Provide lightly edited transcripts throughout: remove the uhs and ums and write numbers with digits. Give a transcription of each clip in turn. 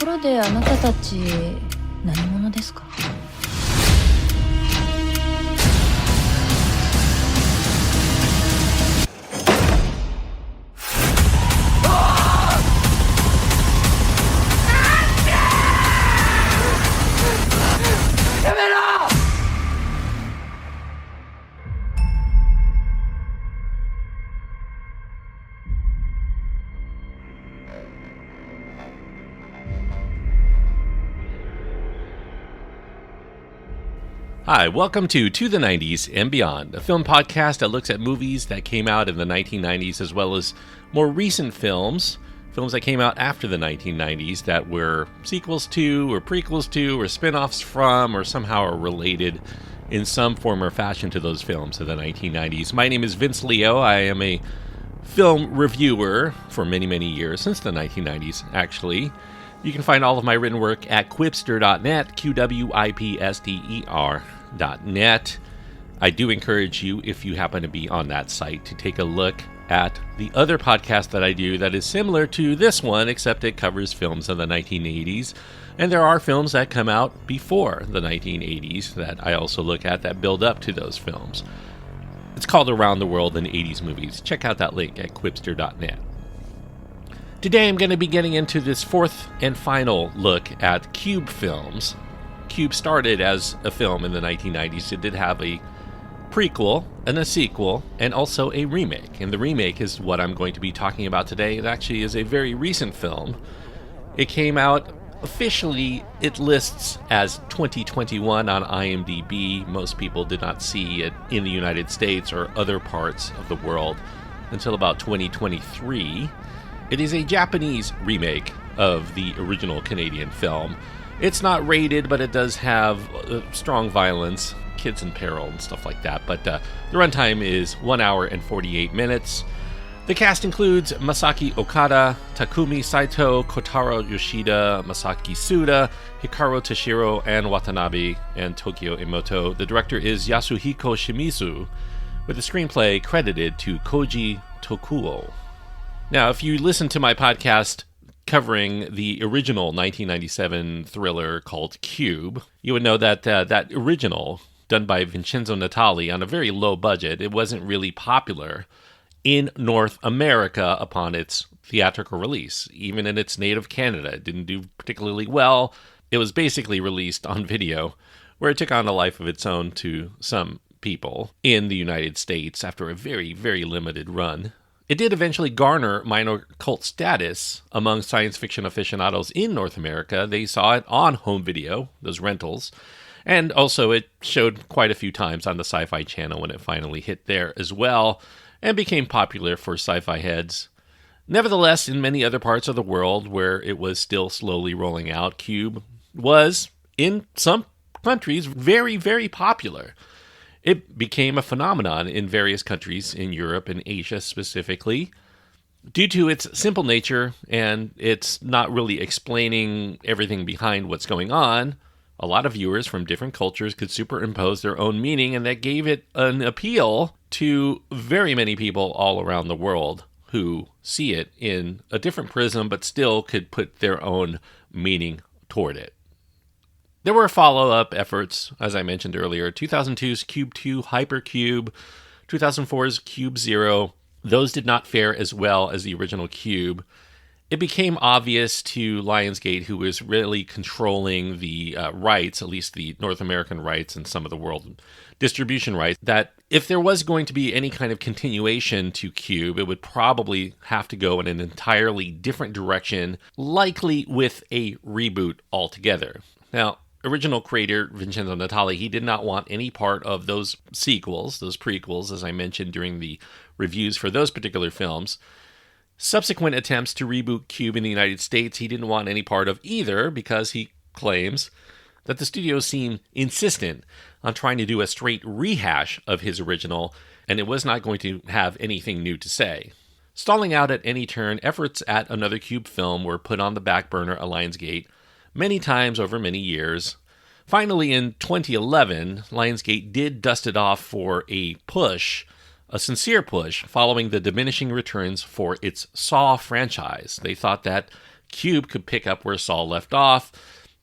ころであなたたち何者ですか? Hi, welcome to the 90s and Beyond, a film podcast that looks at movies that came out in the 1990s as well as more recent films that came out after the 1990s that were sequels to or prequels to or spin-offs from or somehow are related in some form or fashion to those films of the 1990s. My name is Vince Leo. I am a film reviewer for many, many years, since the 1990s actually. You can find all of my written work at quipster.net, QWIPSTER.net. I do encourage you, if you happen to be on that site, to take a look at the other podcast that I do that is similar to this one, except it covers films of the 1980s. And there are films that come out before the 1980s that I also look at that build up to those films. It's called Around the World in 80s Movies. Check out that link at quipster.net. Today I'm going to be getting into this fourth and final look at Cube films. Cube started as a film in the 1990s. It did have a prequel and a sequel and also a remake. And the remake is what I'm going to be talking about today. It actually is a very recent film. It came out officially, it lists as 2021 on IMDb. Most people did not see it in the United States or other parts of the world until about 2023. It is a Japanese remake of the original Canadian film. It's not rated, but it does have strong violence, kids in peril, and stuff like that. But the runtime is 1 hour and 48 minutes. The cast includes Masaki Okada, Takumi Saito, Kotaro Yoshida, Masaki Suda, Hikaru Toshiro, and Watanabe, and Tokyo Emoto. The director is Yasuhiko Shimizu, with the screenplay credited to Koji Tokuo. Now, if you listen to my podcast covering the original 1997 thriller called Cube, you would know that that original, done by Vincenzo Natali on a very low budget, it wasn't really popular in North America upon its theatrical release. Even in its native Canada, it didn't do particularly well. It was basically released on video, where it took on a life of its own to some people in the United States after a very, very limited run. It did eventually garner minor cult status among science fiction aficionados in North America. They saw it on home video, those rentals, and also it showed quite a few times on the Sci-Fi Channel when it finally hit there as well, and became popular for sci-fi heads. Nevertheless, in many other parts of the world where it was still slowly rolling out, Cube was, in some countries, very, very popular. It became a phenomenon in various countries in Europe and Asia specifically. Due to its simple nature and it's not really explaining everything behind what's going on, a lot of viewers from different cultures could superimpose their own meaning, and that gave it an appeal to very many people all around the world who see it in a different prism but still could put their own meaning toward it. There were follow-up efforts, as I mentioned earlier, 2002's Cube 2 Hypercube, 2004's Cube Zero. Those did not fare as well as the original Cube. It became obvious to Lionsgate, who was really controlling the rights, at least the North American rights and some of the world distribution rights, that if there was going to be any kind of continuation to Cube, it would probably have to go in an entirely different direction, likely with a reboot altogether. Now, original creator Vincenzo Natali, he did not want any part of those sequels, those prequels, as I mentioned during the reviews for those particular films. Subsequent attempts to reboot Cube in the United States, he didn't want any part of either because he claims that the studio seemed insistent on trying to do a straight rehash of his original, and it was not going to have anything new to say. Stalling out at any turn, efforts at another Cube film were put on the back burner at Lionsgate many times over many years. Finally, in 2011, Lionsgate did dust it off for a push, a sincere push, following the diminishing returns for its Saw franchise. They thought that Cube could pick up where Saw left off.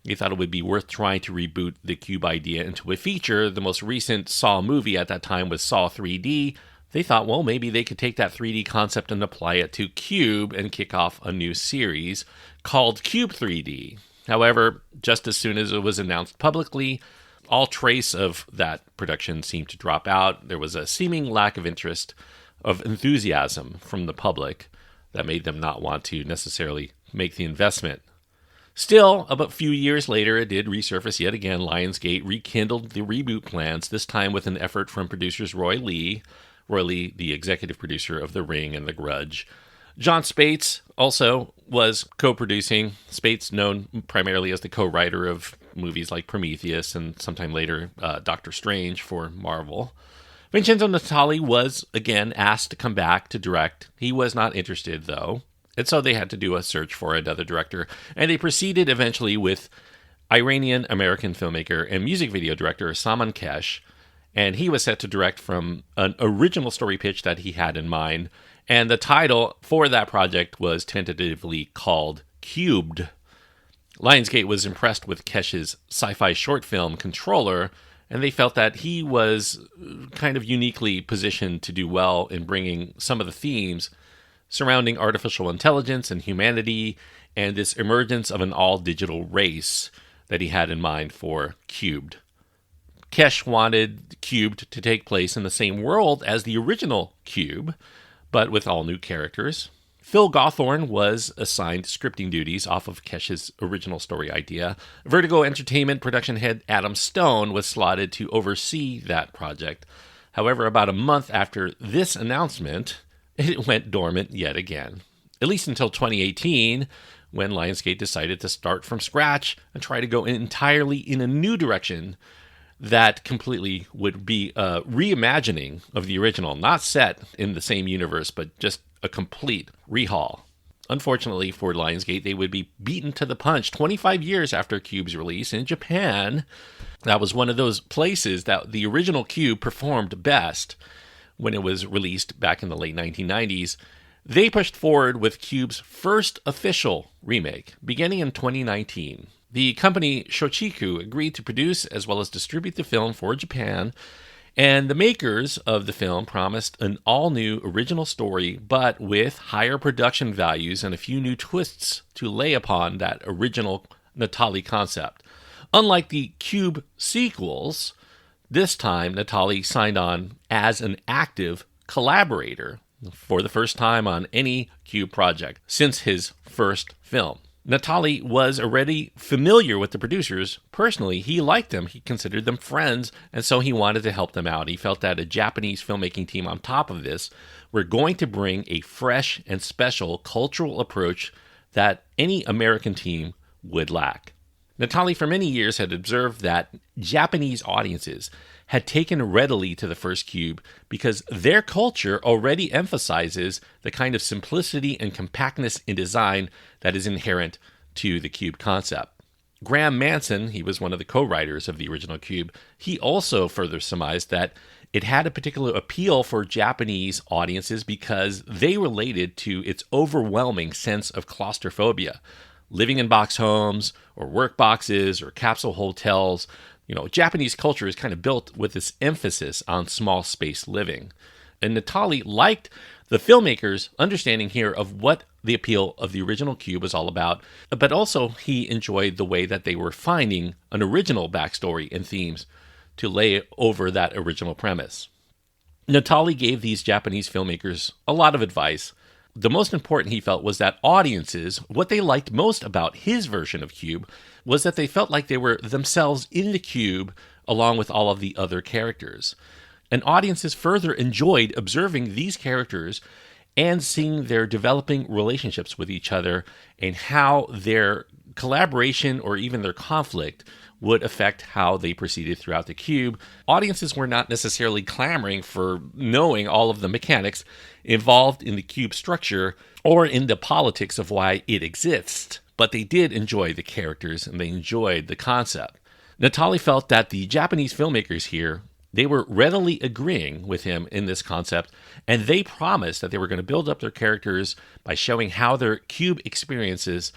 They thought it would be worth trying to reboot the Cube idea into a feature. The most recent Saw movie at that time was Saw 3D. They thought, well, maybe they could take that 3D concept and apply it to Cube and kick off a new series called Cube 3D. However, just as soon as it was announced publicly, all trace of that production seemed to drop out. There was a seeming lack of enthusiasm from the public that made them not want to necessarily make the investment. Still, about a few years later, it did resurface yet again. Lionsgate rekindled the reboot plans, this time with an effort from producers Roy Lee, the executive producer of The Ring and The Grudge. John Spates also was co-producing. Spates, known primarily as the co-writer of movies like Prometheus and sometime later Doctor Strange for Marvel. Vincenzo Natali was, again, asked to come back to direct. He was not interested, though. And so they had to do a search for another director. And they proceeded eventually with Iranian-American filmmaker and music video director Salman Kesh. And he was set to direct from an original story pitch that he had in mind. And the title for that project was tentatively called Cubed. Lionsgate was impressed with Kesh's sci-fi short film Controller, and they felt that he was kind of uniquely positioned to do well in bringing some of the themes surrounding artificial intelligence and humanity and this emergence of an all-digital race that he had in mind for Cubed. Kesh wanted Cubed to take place in the same world as the original Cube, but with all new characters. Phil Gawthorne was assigned scripting duties off of Kesh's original story idea. Vertigo Entertainment production head Adam Stone was slotted to oversee that project. However, about a month after this announcement, it went dormant yet again. At least until 2018, when Lionsgate decided to start from scratch and try to go entirely in a new direction that completely would be a reimagining of the original, not set in the same universe, but just a complete rehaul. Unfortunately for Lionsgate, they would be beaten to the punch 25 years after Cube's release in Japan. That was one of those places that the original Cube performed best when it was released back in the late 1990s. They pushed forward with Cube's first official remake, beginning in 2019. The company Shochiku agreed to produce as well as distribute the film for Japan, and the makers of the film promised an all-new original story, but with higher production values and a few new twists to lay upon that original Natali concept. Unlike the Cube sequels, this time Natali signed on as an active collaborator for the first time on any Cube project since his first film. Natali was already familiar with the producers. Personally, he liked them. He considered them friends, and so he wanted to help them out. He felt that a Japanese filmmaking team on top of this were going to bring a fresh and special cultural approach that any American team would lack. Natali for many years had observed that Japanese audiences had taken readily to the first Cube because their culture already emphasizes the kind of simplicity and compactness in design that is inherent to the Cube concept. Graham Manson, he was one of the co-writers of the original Cube, he also further surmised that it had a particular appeal for Japanese audiences because they related to its overwhelming sense of claustrophobia. Living in box homes or work boxes or capsule hotels, Japanese culture is kind of built with this emphasis on small space living. And Natali liked the filmmakers' understanding here of what the appeal of the original Cube was all about, but also he enjoyed the way that they were finding an original backstory and themes to lay over that original premise. Natali gave these Japanese filmmakers a lot of advice. The most important, he felt, was that audiences, what they liked most about his version of Cube was that they felt like they were themselves in the Cube along with all of the other characters. And audiences further enjoyed observing these characters and seeing their developing relationships with each other and how their collaboration or even their conflict would affect how they proceeded throughout the Cube. Audiences were not necessarily clamoring for knowing all of the mechanics involved in the Cube structure or in the politics of why it exists, but they did enjoy the characters and they enjoyed the concept. Natali felt that the Japanese filmmakers here, they were readily agreeing with him in this concept, and they promised that they were going to build up their characters by showing how their Cube experiences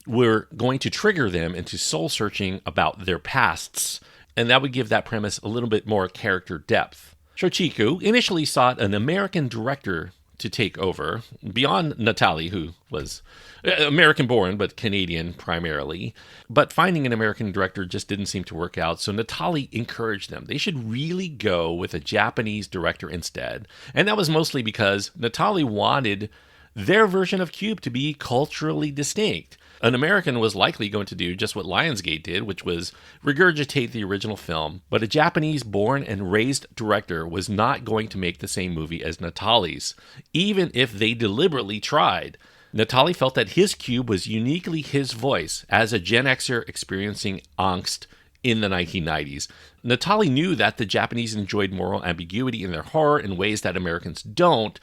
were going to trigger them into soul searching about their pasts, and that would give that premise a little bit more character depth. Shochiku initially sought an American director to take over, beyond Natali, who was American-born but Canadian primarily. But finding an American director just didn't seem to work out, so Natali encouraged them. They should really go with a Japanese director instead. And that was mostly because Natali wanted their version of Cube to be culturally distinct. An American was likely going to do just what Lionsgate did, which was regurgitate the original film, but a Japanese-born and raised director was not going to make the same movie as Natali's, even if they deliberately tried. Natali felt that his Cube was uniquely his voice as a Gen Xer experiencing angst in the 1990s. Natali knew that the Japanese enjoyed moral ambiguity in their horror in ways that Americans don't,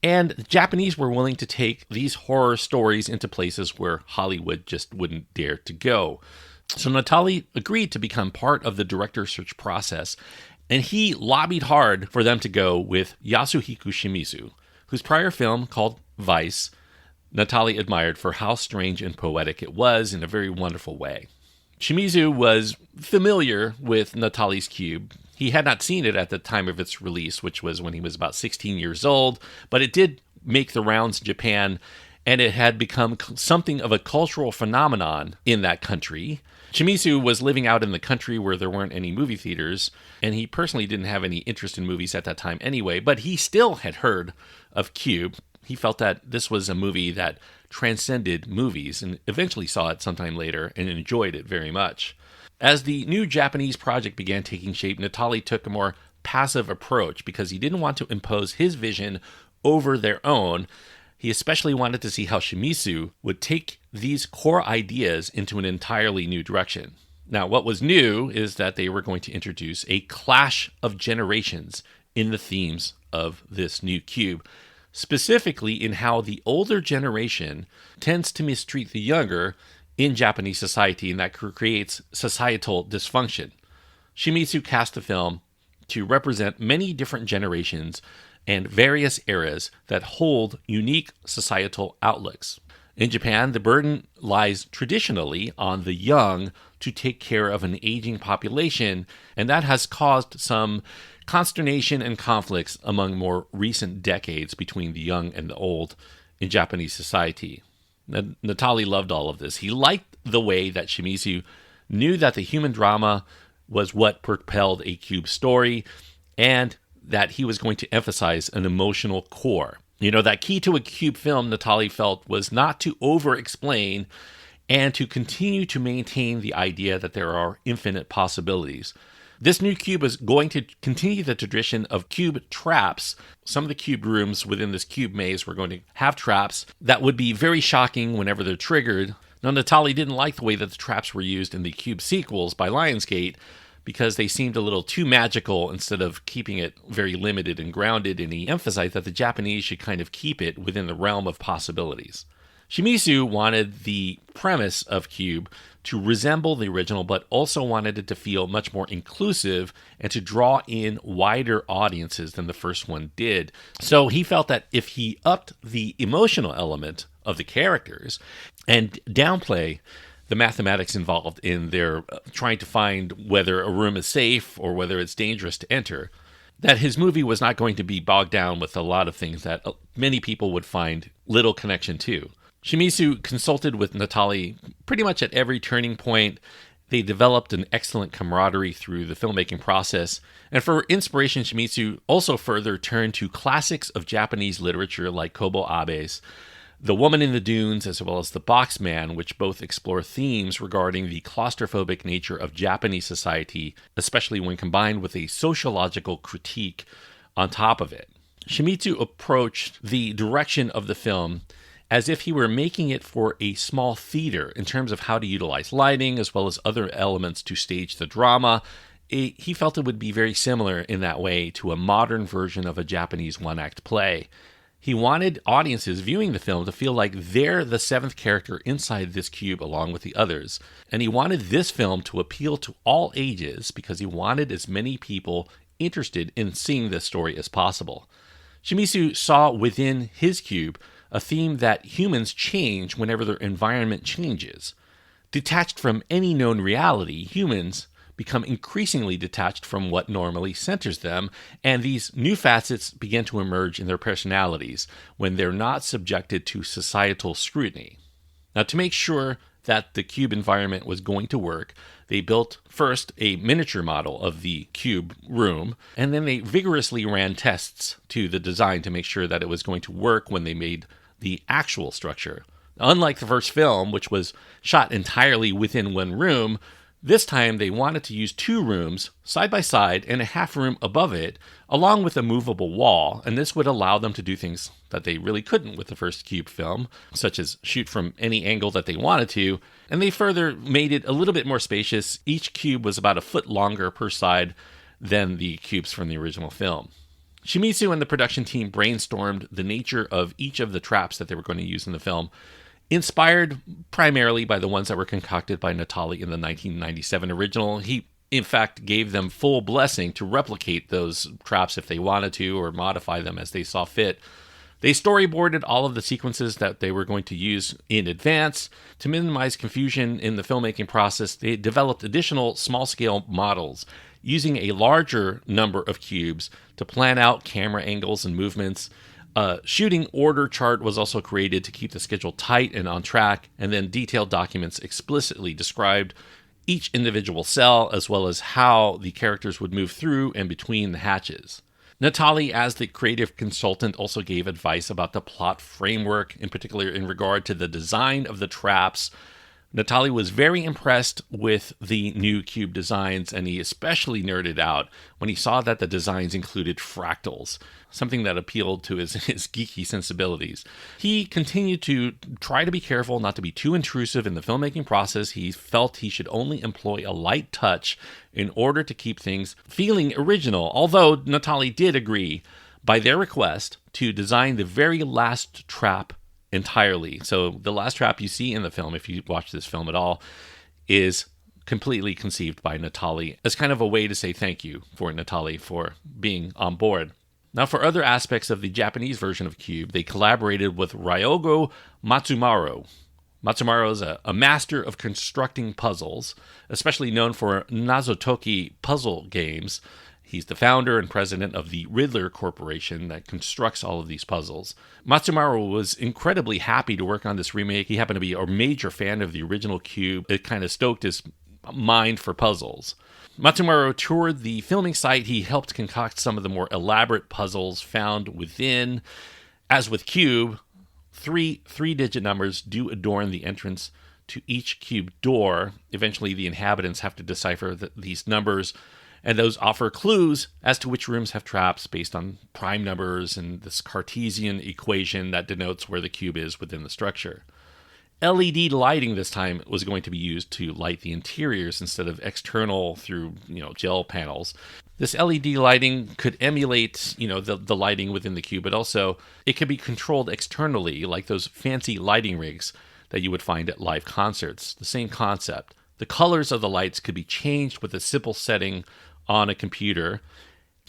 and the Japanese were willing to take these horror stories into places where Hollywood just wouldn't dare to go. So Natali agreed to become part of the director search process, and he lobbied hard for them to go with Yasuhiko Shimizu, whose prior film, called Vice, Natali admired for how strange and poetic it was in a very wonderful way. Shimizu was familiar with Natali's Cube. He had not seen it at the time of its release, which was when he was about 16 years old, but it did make the rounds in Japan, and it had become something of a cultural phenomenon in that country. Shimizu was living out in the country where there weren't any movie theaters, and he personally didn't have any interest in movies at that time anyway, but he still had heard of Cube. He felt that this was a movie that transcended movies and eventually saw it sometime later and enjoyed it very much. As the new Japanese project began taking shape, Natali took a more passive approach because he didn't want to impose his vision over their own. He especially wanted to see how Shimizu would take these core ideas into an entirely new direction. Now, what was new is that they were going to introduce a clash of generations in the themes of this new Cube, specifically in how the older generation tends to mistreat the younger in Japanese society, and that creates societal dysfunction. Shimizu cast the film to represent many different generations and various eras that hold unique societal outlooks. In Japan, the burden lies traditionally on the young to take care of an aging population, and that has caused some consternation and conflicts among more recent decades between the young and the old in Japanese society. Natali loved all of this. He liked the way that Shimizu knew that the human drama was what propelled a Cube story, and that he was going to emphasize an emotional core. You know, that key to a Cube film, Natali felt, was not to over-explain and to continue to maintain the idea that there are infinite possibilities. This new Cube is going to continue the tradition of Cube traps. Some of the Cube rooms within this Cube maze were going to have traps that would be very shocking whenever they're triggered. Now, Natali didn't like the way that the traps were used in the Cube sequels by Lionsgate because they seemed a little too magical instead of keeping it very limited and grounded, and he emphasized that the Japanese should kind of keep it within the realm of possibilities. Shimizu wanted the premise of Cube to resemble the original, but also wanted it to feel much more inclusive and to draw in wider audiences than the first one did. So he felt that if he upped the emotional element of the characters and downplay the mathematics involved in their trying to find whether a room is safe or whether it's dangerous to enter, that his movie was not going to be bogged down with a lot of things that many people would find little connection to. Shimizu consulted with Natali pretty much at every turning point. They developed an excellent camaraderie through the filmmaking process. And for inspiration, Shimizu also further turned to classics of Japanese literature like Kobo Abe's The Woman in the Dunes, as well as The Boxman, which both explore themes regarding the claustrophobic nature of Japanese society, especially when combined with a sociological critique on top of it. Shimizu approached the direction of the film as if he were making it for a small theater in terms of how to utilize lighting as well as other elements to stage the drama. He felt it would be very similar in that way to a modern version of a Japanese one-act play. He wanted audiences viewing the film to feel like they're the seventh character inside this cube along with the others. And he wanted this film to appeal to all ages because he wanted as many people interested in seeing this story as possible. Shimizu saw within his cube a theme that humans change whenever their environment changes. Detached from any known reality, humans become increasingly detached from what normally centers them, and these new facets begin to emerge in their personalities when they're not subjected to societal scrutiny. Now, to make sure that the cube environment was going to work, they built first a miniature model of the cube room, and then they vigorously ran tests to the design to make sure that it was going to work when they made the actual structure. Unlike the first film, which was shot entirely within one room, this time they wanted to use two rooms side by side and a half room above it, along with a movable wall, and this would allow them to do things that they really couldn't with the first Cube film, such as shoot from any angle that they wanted to, and they further made it a little bit more spacious. Each cube was about a foot longer per side than the cubes from the original film. Shimizu and the production team brainstormed the nature of each of the traps that they were going to use in the film, inspired primarily by the ones that were concocted by Natali in the 1997 original. He, in fact, gave them full blessing to replicate those traps if they wanted to or modify them as they saw fit. They storyboarded all of the sequences that they were going to use in advance. To minimize confusion in the filmmaking process, they developed additional small-scale models using a larger number of cubes to plan out camera angles and movements. A shooting order chart was also created to keep the schedule tight and on track, and then detailed documents explicitly described each individual cell as well as how the characters would move through and between the hatches. Natali, as the creative consultant, also gave advice about the plot framework, in particular in regard to the design of the traps. Natali was very impressed with the new cube designs, and he especially nerded out when he saw that the designs included fractals, something that appealed to his geeky sensibilities. He continued to try to be careful not to be too intrusive in the filmmaking process. He felt he should only employ a light touch in order to keep things feeling original, although Natali did agree, by their request, to design the very last trap entirely. So the last trap you see in the film, if you watch this film at all, is completely conceived by Natali as kind of a way to say thank you for Natali for being on board. Now, for other aspects of the Japanese version of Cube, they collaborated with Ryogo Matsumaru. Matsumaru is a master of constructing puzzles, especially known for Nazotoki puzzle games. He's the founder and president of the Riddler Corporation that constructs all of these puzzles. Matsumaru was incredibly happy to work on this remake. He happened to be a major fan of the original Cube. It kind of stoked his mind for puzzles. Matsumaru toured the filming site. He helped concoct some of the more elaborate puzzles found within. As with Cube, three-digit numbers do adorn the entrance to each cube door. Eventually, the inhabitants have to decipher these numbers, and those offer clues as to which rooms have traps based on prime numbers and this Cartesian equation that denotes where the cube is within the structure. LED lighting this time was going to be used to light the interiors instead of external through, gel panels. This LED lighting could emulate, the lighting within the cube, but also it could be controlled externally, like those fancy lighting rigs that you would find at live concerts. The same concept. The colors of the lights could be changed with a simple setting on a computer.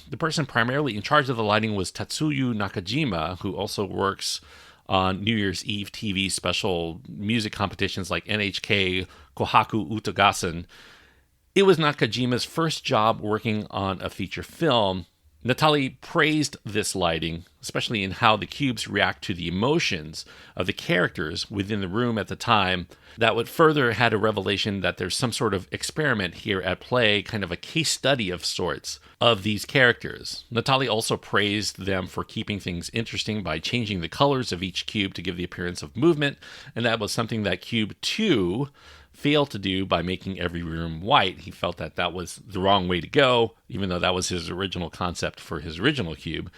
The person primarily in charge of the lighting was Tatsuyu Nakajima, who also works on New Year's Eve TV special music competitions like NHK Kohaku Utagassen. It was Nakajima's first job working on a feature film. Natali praised this lighting, especially in how the cubes react to the emotions of the characters within the room at the time. That would further had a revelation that there's some sort of experiment here at play, kind of a case study of sorts of these characters. Natali also praised them for keeping things interesting by changing the colors of each cube to give the appearance of movement, and that was something that Cube 2 failed to do by making every room white. He felt that that was the wrong way to go, even though that was his original concept for his original cube.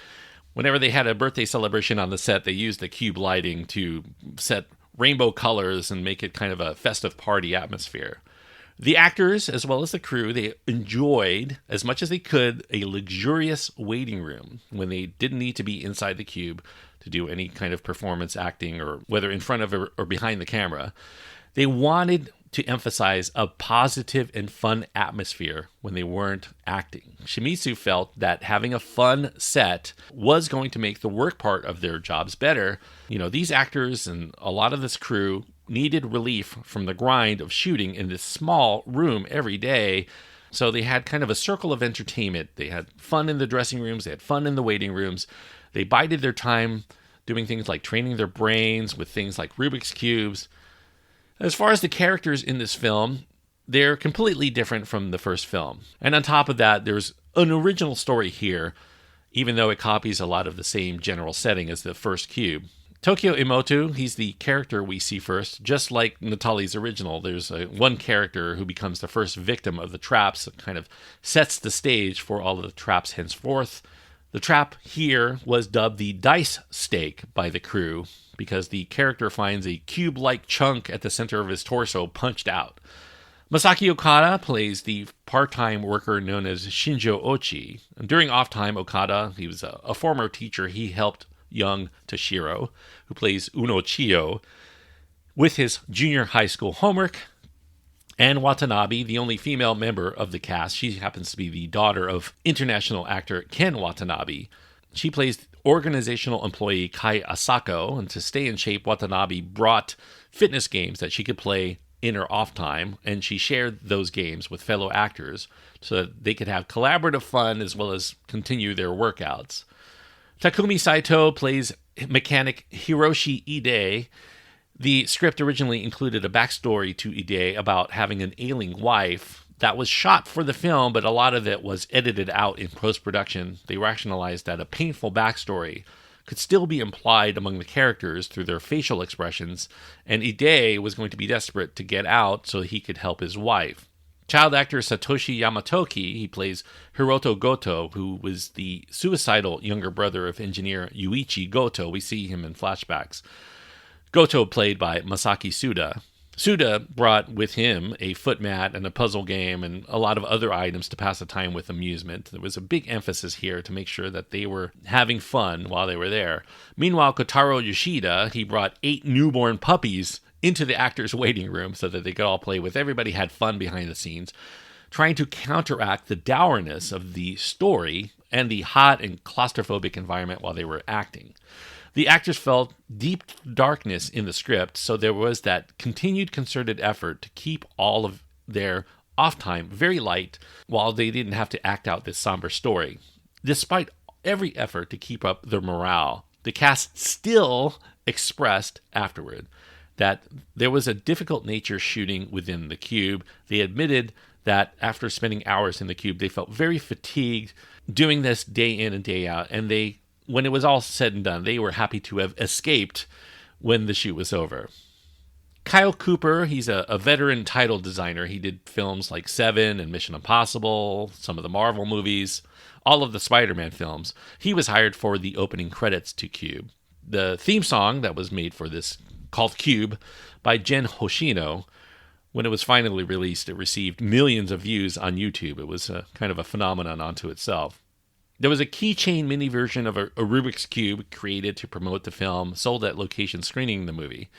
Whenever they had a birthday celebration on the set, they used the cube lighting to set rainbow colors and make it kind of a festive party atmosphere. The actors, as well as the crew, they enjoyed, as much as they could, a luxurious waiting room when they didn't need to be inside the cube to do any kind of performance acting, or whether in front of or behind the camera. They wanted to emphasize a positive and fun atmosphere when they weren't acting. Shimizu felt that having a fun set was going to make the work part of their jobs better. These actors and a lot of this crew needed relief from the grind of shooting in this small room every day. So they had kind of a circle of entertainment. They had fun in the dressing rooms. They had fun in the waiting rooms. They bided their time doing things like training their brains with things like Rubik's Cubes. As far as the characters in this film, they're completely different from the first film. And on top of that, there's an original story here, even though it copies a lot of the same general setting as the first cube. Tokyo Emoto, he's the character we see first. Just like Natali's original, there's one character who becomes the first victim of the traps, that kind of sets the stage for all of the traps henceforth. The trap here was dubbed the dice stake by the crew because the character finds a cube-like chunk at the center of his torso punched out. Masaki Okada plays the part-time worker known as Shinjo Ochi. And during off-time, Okada, he was a former teacher. He helped young Toshiro, who plays Uno Chiyo, with his junior high school homework. And Watanabe, the only female member of the cast, she happens to be the daughter of international actor Ken Watanabe. She plays organizational employee Kai Asako, and to stay in shape, Watanabe brought fitness games that she could play in her off time, and she shared those games with fellow actors so that they could have collaborative fun as well as continue their workouts. Takumi Saito plays mechanic Hiroshi Ide. The script originally included a backstory to Ide about having an ailing wife that was shot for the film, but a lot of it was edited out in post-production. They rationalized that a painful backstory could still be implied among the characters through their facial expressions, and Ide was going to be desperate to get out so he could help his wife. Child actor Satoshi Yamatoki, he plays Hiroto Goto, who was the suicidal younger brother of engineer Yuichi Goto. We see him in flashbacks. Goto played by Masaki Suda. Suda brought with him a foot mat and a puzzle game and a lot of other items to pass the time with amusement. There was a big emphasis here to make sure that they were having fun while they were there. Meanwhile, Kotaro Yoshida, he brought 8 newborn puppies into the actors' waiting room so that they could all play with. Everybody had fun behind the scenes, trying to counteract the dourness of the story and the hot and claustrophobic environment while they were acting. The actors felt deep darkness in the script, so there was that continued concerted effort to keep all of their off time very light while they didn't have to act out this somber story. Despite every effort to keep up their morale, the cast still expressed afterward that there was a difficult nature shooting within the cube. They admitted that after spending hours in the cube, they felt very fatigued doing this day in and day out, and when it was all said and done, they were happy to have escaped when the shoot was over. Kyle Cooper, he's a veteran title designer. He did films like Seven and Mission Impossible, some of the Marvel movies, all of the Spider-Man films. He was hired for the opening credits to Cube. The theme song that was made for this, called Cube, by Jen Hoshino, when it was finally released, it received millions of views on YouTube. It was kind of a phenomenon unto itself. There was a keychain mini version of a Rubik's Cube created to promote the film, sold at location screening the movie.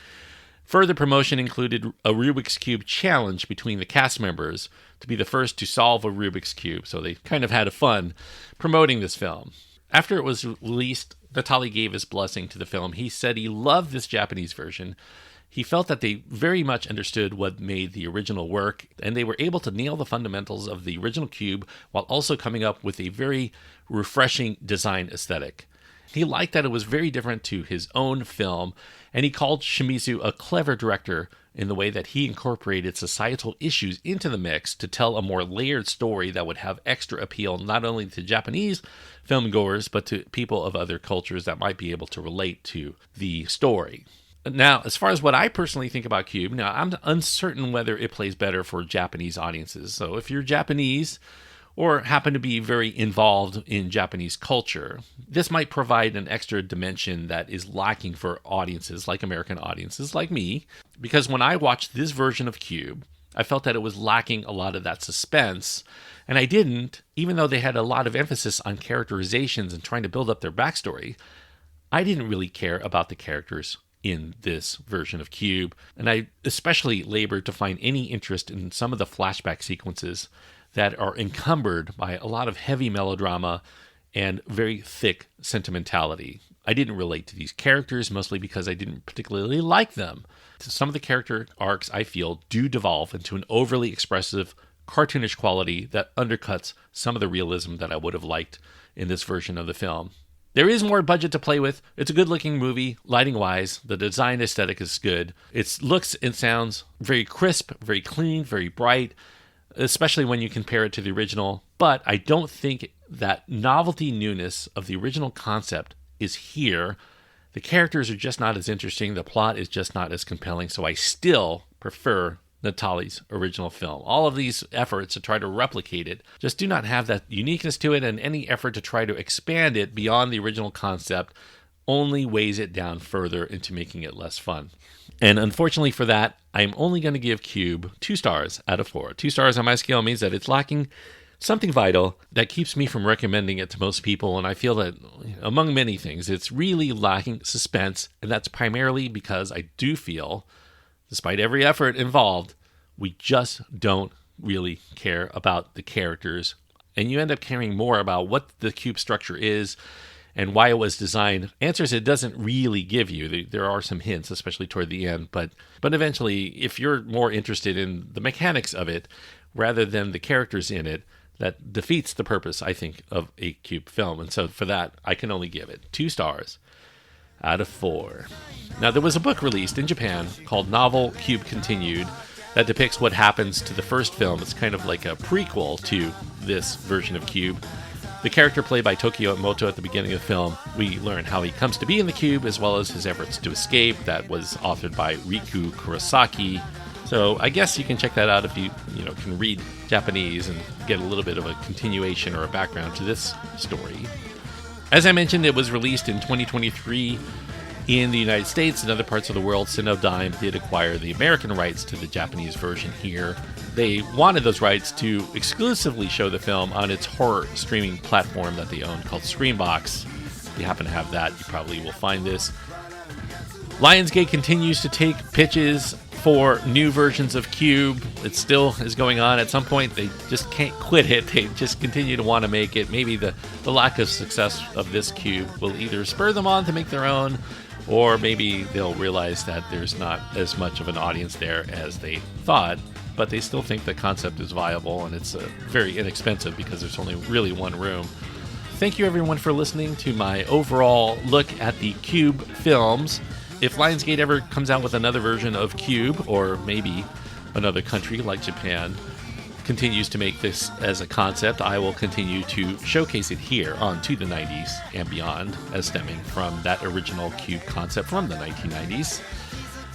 Further promotion included a Rubik's Cube challenge between the cast members to be the first to solve a Rubik's Cube, so they kind of had a fun promoting this film. After it was released, Natali gave his blessing to the film. He said he loved this Japanese version. He felt that they very much understood what made the original work, and they were able to nail the fundamentals of the original cube while also coming up with a very refreshing design aesthetic. He liked that it was very different to his own film, and he called Shimizu a clever director in the way that he incorporated societal issues into the mix to tell a more layered story that would have extra appeal not only to Japanese filmgoers, but to people of other cultures that might be able to relate to the story. Now, as far as what I personally think about Cube, now I'm uncertain whether it plays better for Japanese audiences. So if you're Japanese or happen to be very involved in Japanese culture, this might provide an extra dimension that is lacking for audiences like American audiences like me. Because when I watched this version of Cube, I felt that it was lacking a lot of that suspense. And I didn't, even though they had a lot of emphasis on characterizations and trying to build up their backstory, I didn't really care about the characters in this version of Cube. And I especially labored to find any interest in some of the flashback sequences that are encumbered by a lot of heavy melodrama and very thick sentimentality. I didn't relate to these characters, mostly because I didn't particularly like them. Some of the character arcs, I feel, do devolve into an overly expressive, cartoonish quality that undercuts some of the realism that I would have liked in this version of the film. There is more budget to play with. It's a good-looking movie, lighting-wise. The design aesthetic is good. It looks and sounds very crisp, very clean, very bright, especially when you compare it to the original. But I don't think that novelty newness of the original concept is here. The characters are just not as interesting. The plot is just not as compelling. So I still prefer Natali's original film. All of these efforts to try to replicate it just do not have that uniqueness to it, and any effort to try to expand it beyond the original concept only weighs it down further into making it less fun. And unfortunately for that, I'm only going to give Cube 2 stars out of 4. 2 stars on my scale means that it's lacking something vital that keeps me from recommending it to most people, and I feel that, among many things, it's really lacking suspense, and that's primarily because I do feel, despite every effort involved, we just don't really care about the characters, and you end up caring more about what the cube structure is and why it was designed. Answers it doesn't really give you. There are some hints, especially toward the end, but eventually, if you're more interested in the mechanics of it rather than the characters in it, that defeats the purpose, I think, of a Cube film. And so for that, I can only give it 2 stars out of 4. Now, there was a book released in Japan called Novel Cube Continued that depicts what happens to the first film. It's kind of like a prequel to this version of Cube. The character played by Tokio Emoto at the beginning of the film, we learn how he comes to be in the cube, as well as his efforts to escape. That was authored by Riku Kurosaki. So I guess you can check that out if you can read Japanese and get a little bit of a continuation or a background to this story. As I mentioned, it was released in 2023 in the United States and other parts of the world. Cinedigm did acquire the American rights to the Japanese version here. They wanted those rights to exclusively show the film on its horror streaming platform that they own called Screambox. If you happen to have that, you probably will find this. Lionsgate continues to take pitches for new versions of Cube. It still is going on. At some point, they just can't quit it. They just continue to want to make it. Maybe the lack of success of this Cube will either spur them on to make their own, or maybe they'll realize that there's not as much of an audience there as they thought, but they still think the concept is viable, and it's very inexpensive because there's only really one room. Thank you, everyone, for listening to my overall look at the Cube films. If Lionsgate ever comes out with another version of Cube, or maybe another country like Japan continues to make this as a concept, I will continue to showcase it here on To the 90s and Beyond, as stemming from that original Cube concept from the 1990s.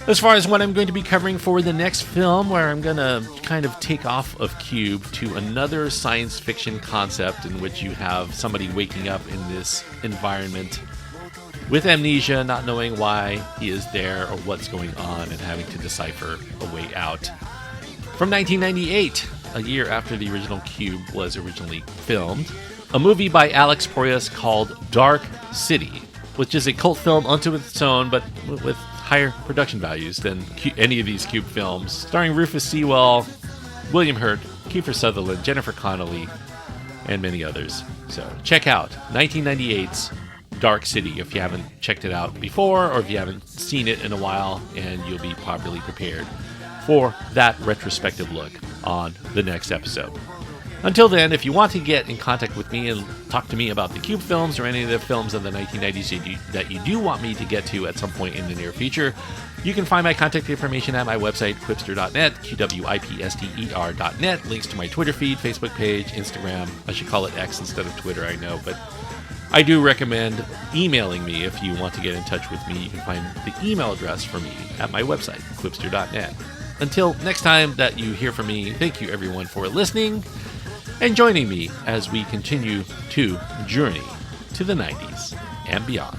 As far as what I'm going to be covering for the next film, where I'm going to kind of take off of Cube to another science fiction concept in which you have somebody waking up in this environment with amnesia, not knowing why he is there or what's going on, and having to decipher a way out. From 1998, a year after the original Cube was originally filmed, a movie by Alex Proyas called Dark City, which is a cult film unto its own, but with higher production values than any of these Cube films, starring Rufus Sewell, William Hurt, Kiefer Sutherland, Jennifer Connelly, and many others. So check out 1998's Dark City if you haven't checked it out before, or if you haven't seen it in a while, and you'll be properly prepared for that retrospective look on the next episode. Until then, if you want to get in contact with me and talk to me about the Cube films or any of the films of the 1990s that you do want me to get to at some point in the near future, you can find my contact information at my website, quipster.net, QWIPSTER.net, links to my Twitter feed, Facebook page, Instagram. I should call it X instead of Twitter, I know, but I do recommend emailing me if you want to get in touch with me. You can find the email address for me at my website, quipster.net. Until next time that you hear from me, thank you everyone for listening and joining me as we continue to journey to the 90s and beyond.